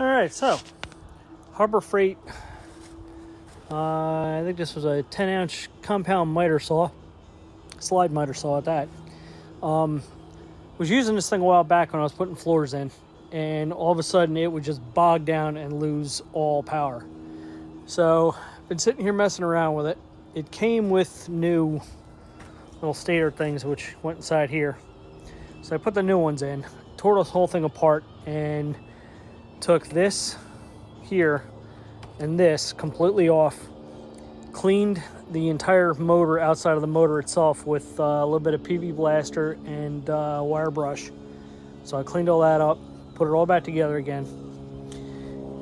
All right, so Harbor Freight. I think this was a 10-ounce compound miter saw, slide miter saw at that. Was using this thing a while back when I was putting floors in, and all of a sudden it would just bog down and lose all power. So I've been sitting here messing around with it. It came with new little stator things which went inside here. So I put the new ones in, tore this whole thing apart, and took this here and this completely off, cleaned the entire motor outside of the motor itself with a little bit of PV blaster and wire brush. So I cleaned all that up, put it all back together again,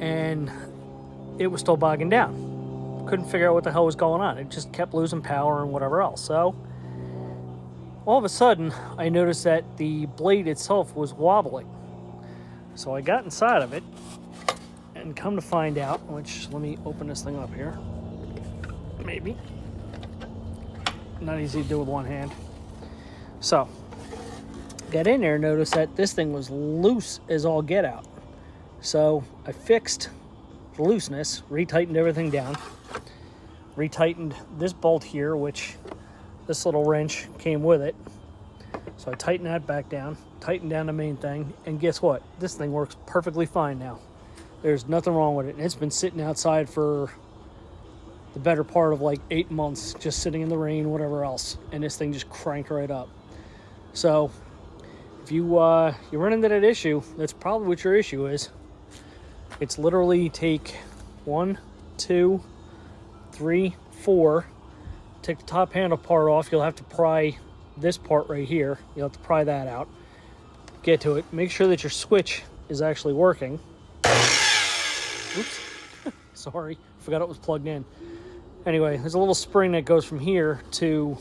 and it was still bogging down. Couldn't figure out what the hell was going on. It just kept losing power and whatever else. So all of a sudden I noticed that the blade itself was wobbling. So I got inside of it, and come to find out, which, let me open this thing up here. Maybe. Not easy to do with one hand. So, got in there and noticed that this thing was loose as all get out. So, I fixed the looseness, retightened everything down, retightened this bolt here, which this little wrench came with it. So I tightened that back down, tightened down the main thing, and guess what? This thing works perfectly fine now. There's nothing wrong with it. And it's been sitting outside for the better part of like 8 months, just sitting in the rain, whatever else. And this thing just cranked right up. So if you run into that issue, that's probably what your issue is. It's literally take 1, 2, 3, 4, take the top handle part off. You'll have to pry this part right here. You'll have to pry that out. Get to it. Make sure that your switch is actually working. Oops. Sorry. Forgot it was plugged in. Anyway, there's a little spring that goes from here to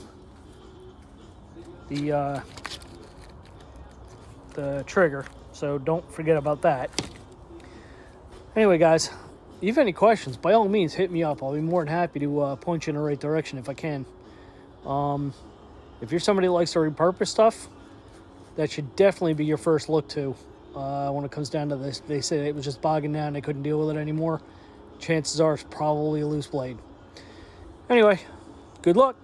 the trigger. So don't forget about that. Anyway, guys, if you have any questions, by all means, hit me up. I'll be more than happy to point you in the right direction if I can. If you're somebody that likes to repurpose stuff, that should definitely be your first look to when it comes down to this. They say it was just bogging down, they couldn't deal with it anymore. Chances are it's probably a loose blade. Anyway, good luck.